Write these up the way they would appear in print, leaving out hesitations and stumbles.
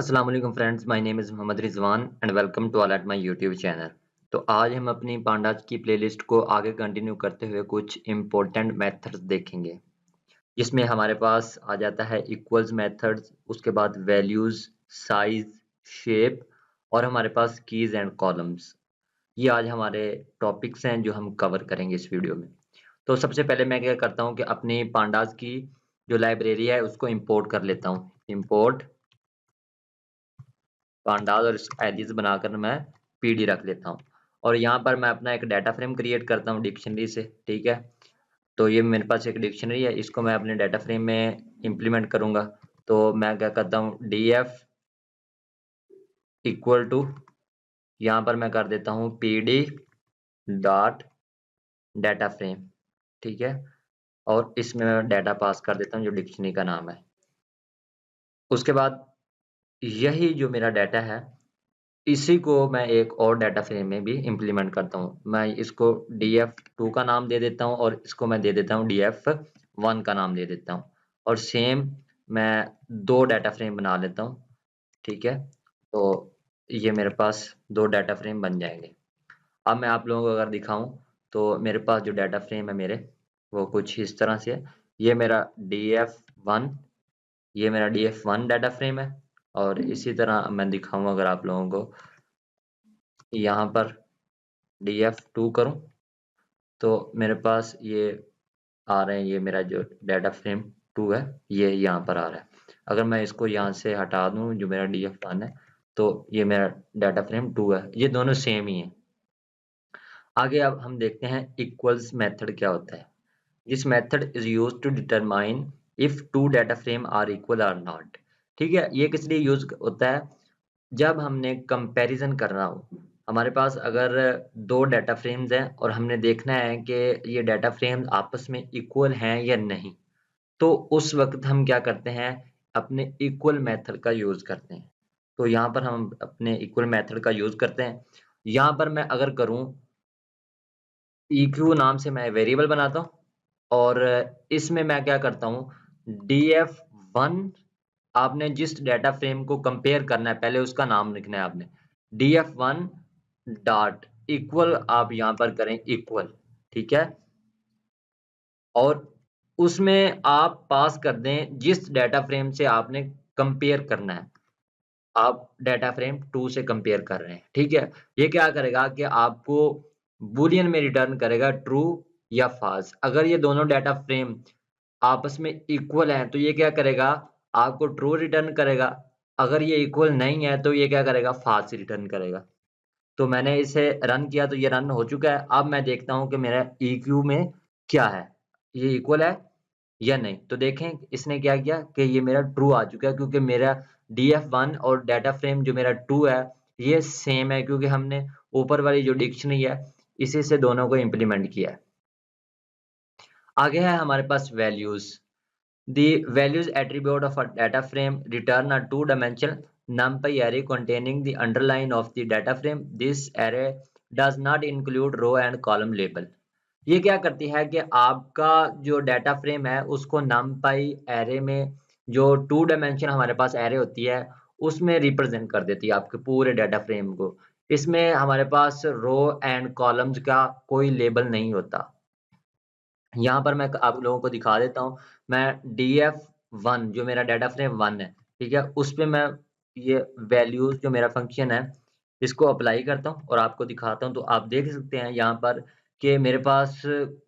अस्सलाम वालेकुम friends, my name is Mohammad Rizwan and welcome to all at my YouTube channel. तो आज हम अपनी पांडास की प्लेलिस्ट को आगे कंटिन्यू करते हुए कुछ इम्पोर्टेंट मेथड्स देखेंगे, जिसमें हमारे पास आ जाता है इक्वल्स मेथड्स, उसके बाद वैल्यूज़, साइज़, शेप और हमारे पास कीज़ एंड कॉलम्स। ये आज हमारे टॉपिक्स हैं जो हम कवर करेंगे इस वीडियो में। तो सबसे पहले मैं क्या करता हूँ कि अपनी पांडास की जो लाइब्रेरी है उसको इम्पोर्ट कर लेता हूँ। इम्पोर्ट पांडास और एलिस बनाकर मैं पीडी रख लेता हूँ और यहाँ पर मैं अपना एक डाटा फ्रेम क्रिएट करता हूँ डिक्शनरी से। ठीक है, तो ये मेरे पास एक डिक्शनरी है, इसको मैं अपने डाटा फ्रेम में इम्प्लीमेंट करूंगा। तो मैं क्या करता हूँ, df इक्वल टू, यहाँ पर मैं कर देता हूँ pd डॉट डाटा फ्रेम। ठीक है, और इसमें मैं डाटा पास कर देता हूँ जो डिक्शनरी का नाम है। उसके बाद यही जो मेरा डाटा है, इसी को मैं एक और डाटा फ्रेम में भी इम्प्लीमेंट करता हूँ। मैं इसको df2 का नाम दे देता हूँ और इसको मैं दे देता हूँ df1 का नाम दे देता हूँ और सेम मैं 2 डाटा फ्रेम बना लेता हूँ। ठीक है, तो ये मेरे पास 2 डाटा फ्रेम बन जाएंगे। अब मैं आप लोगों को अगर दिखाऊं तो मेरे पास जो डाटा फ्रेम है मेरे, वो कुछ इस तरह से है। ये मेरा df1, ये मेरा df1 डाटा फ्रेम है और इसी तरह मैं दिखाऊं अगर आप लोगों को, यहाँ पर df2 करूं तो मेरे पास ये आ रहे हैं, ये मेरा जो डाटा फ्रेम 2 है ये यहाँ पर आ रहा है। अगर मैं इसको यहाँ से हटा दूं जो मेरा df1 है, तो ये मेरा डाटा फ्रेम 2 है, ये दोनों सेम ही है। आगे अब हम देखते हैं इक्वल्स मेथड क्या होता है। This method is used to determine if two data frame are equal और नॉट। ठीक है, ये किस लिए यूज होता है, जब हमने कंपैरिजन करना हो। हमारे पास अगर 2 डाटा फ्रेम्स हैं और हमने देखना है कि ये डाटा फ्रेम्स आपस में इक्वल हैं या नहीं, तो उस वक़्त हम क्या करते हैं, अपने इक्वल मेथड का यूज़ करते हैं। तो यहाँ पर हम अपने इक्वल मेथड का यूज़ करते हैं। यहाँ पर मैं अगर करूँ, EQ नाम से मैं वेरिएबल बनाता हूँ और इसमें मैं क्या करता हूँ, df1, आपने जिस डाटा फ्रेम को कंपेयर करना है पहले उसका नाम लिखना है आपने। df1 डॉट इक्वल, आप यहाँ पर करें इक्वल। ठीक है, और उसमें आप पास कर दें जिस डाटा फ्रेम से आपने कंपेयर करना है। आप डाटा फ्रेम 2 से कंपेयर कर रहे हैं। ठीक है, ये क्या करेगा कि आपको बूलियन में रिटर्न करेगा ट्रू या फॉल्स। अगर ये दोनों डाटा फ्रेम आपस में इक्वल हैं तो ये क्या करेगा, आपको ट्रू रिटर्न करेगा। अगर ये इक्वल नहीं है तो ये क्या करेगा, फॉल्स रिटर्न करेगा। तो मैंने इसे रन किया तो ये रन हो चुका है। अब मैं देखता हूँ कि मेरा EQ में क्या है, ये इक्वल है या नहीं। तो देखें इसने क्या किया कि ये मेरा ट्रू आ चुका है, क्योंकि मेरा df1 और डाटा फ्रेम जो मेरा 2 है ये सेम है, क्योंकि हमने ऊपर वाली जो डिक्शनरी है इसी से दोनों को इम्प्लीमेंट किया है। आगे है हमारे पास values. The values attribute of a data frame return a two-dimensional NumPy array containing the underline of the data frame. This array does not include row and column label. ये क्या करती है कि आपका जो डाटा फ्रेम है उसको NumPy array में, जो टू डायमेंशन हमारे पास array होती है, उसमें रिप्रेजेंट कर देती है आपके पूरे डाटा फ्रेम को। इसमें हमारे पास रो एंड कॉलम्स का कोई लेबल नहीं होता। यहाँ पर मैं आप लोगों को दिखा देता हूँ। मैं df1 जो मेरा डाटा फ्रेम 1 है, ठीक है, उस पे मैं ये वैल्यूज जो मेरा फंक्शन है इसको अप्लाई करता हूँ और आपको दिखाता हूँ। तो आप देख सकते हैं यहाँ पर कि मेरे पास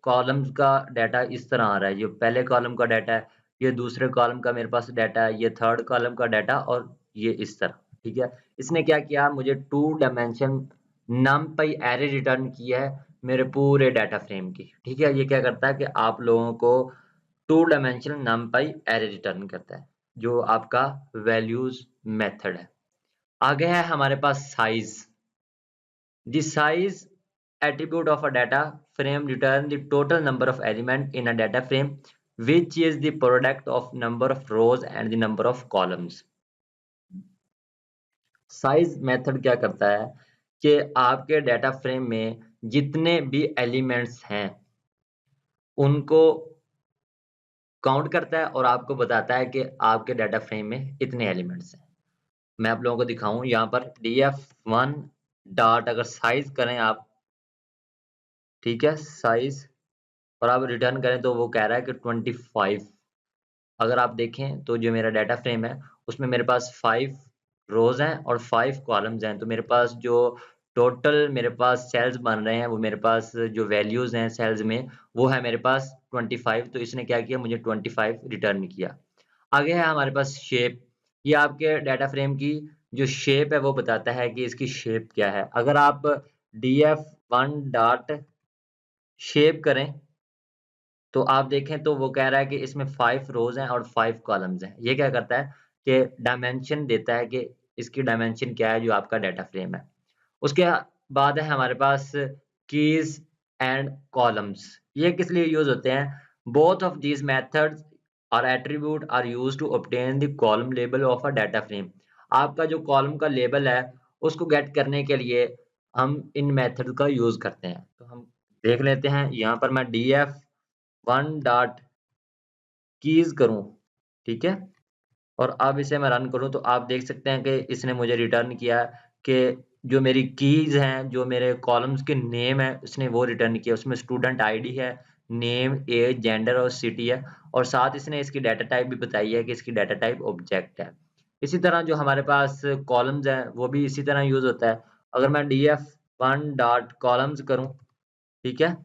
कॉलम्स का डाटा इस तरह आ रहा है। ये पहले कॉलम का डाटा है, ये दूसरे कॉलम का मेरे पास डाटा है, ये थर्ड कॉलम का डाटा और ये इस तरह। ठीक है, इसने क्या किया, मुझे two dimension NumPy array return की है मेरे पूरे डाटा फ्रेम की। ठीक है, ये क्या करता है कि आप लोगों को टू डायमेंशनल नमपाई एरे रिटर्न करता है, जो आपका वैल्यूज मेथड है। आगे है हमारे पास size. The size attribute of a data frame return the total number of element in a data frame, which is the product of number of rows and the number of columns. Size method क्या करता है कि आपके data frame में जितने भी elements हैं उनको काउंट करता है और आपको बताता है कि आपके डाटा फ्रेम में इतने एलिमेंट्स हैं। मैं आप लोगों को दिखाऊँ यहाँ पर df1 डॉट अगर साइज़ करें आप, ठीक है? साइज़ और आप रिटर्न करें तो वो कह रहा है कि 25। अगर आप देखें तो जो मेरा डाटा फ्रेम है, उसमें मेरे पास 5 रोज़ हैं और 5 कॉलम्स हैं। तो मेरे पास जो टोटल मेरे पास सेल्स बन रहे हैं, वो मेरे पास जो वैल्यूज़ हैं सेल्स में, वो है मेरे पास 25। तो इसने क्या किया, मुझे 25 रिटर्न किया। आगे है हमारे पास शेप। ये आपके डाटा फ्रेम की जो शेप है, वो बताता है कि इसकी शेप क्या है। अगर आप df1 डॉट शेप करें तो आप देखें तो वो कह रहा है कि इसमें 5 रोज़ हैं और 5 कॉलम्स हैं। ये क्या करता है कि डायमेंशन देता है कि इसकी डायमेंशन क्या है जो आपका डाटा फ्रेम है। उसके बाद है हमारे पास कीज़ एंड कॉलम्स। ये किस लिए यूज़ होते हैं? बोथ ऑफ दीज़ मेथड्स और attribute are used to obtain the column label of a data frame. आपका जो कॉलम का लेबल है, उसको गेट करने के लिए हम इन मेथड का यूज़ करते हैं। तो हम देख लेते हैं, यहाँ पर मैं df1 डॉट कीज़ करूँ, ठीक है? और अब इसे मैं रन करूँ तो आप देख सकते हैं कि इसने मुझे रिटर्न किया कि जो मेरी कीज़ हैं, जो मेरे कॉलम्स के नेम है, उसने वो रिटर्न किया। उसमें स्टूडेंट आईडी है, नेम, एज, जेंडर और सिटी है और साथ इसने इसकी डाटा टाइप भी बताई है कि इसकी डाटा टाइप ऑब्जेक्ट है। इसी तरह जो हमारे पास कॉलम्स हैं, वो भी इसी तरह यूज़ होता है। अगर मैं df1 डॉट कॉलम्स करूँ, ठीक है?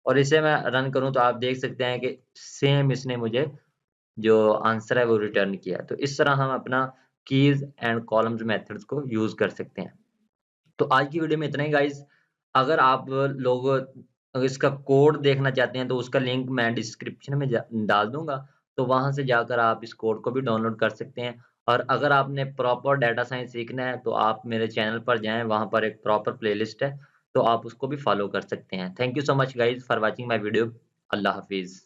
और इसे मैं रन करूँ तो आप देख सकते हैं कि सेम इसने मुझे जो आंसर है वो रिटर्न किया। तो इस तरह हम अपना कीज़ एंड कॉलम्स मेथड्स को यूज़ कर सकते हैं। तो आज की वीडियो में इतना ही गाइज़। अगर आप लोग इसका कोड देखना चाहते हैं तो उसका लिंक मैं डिस्क्रिप्शन में डाल दूँगा। तो वहाँ से जाकर आप इस कोड को भी डाउनलोड कर सकते हैं। और अगर आपने प्रॉपर डाटा साइंस सीखना है तो आप मेरे चैनल पर जाएँ, वहाँ पर एक प्रॉपर प्लेलिस्ट है, तो आप उसको भी फॉलो कर सकते हैं। Thank you so much guys for watching my video. अल्लाह हाफ़िज़।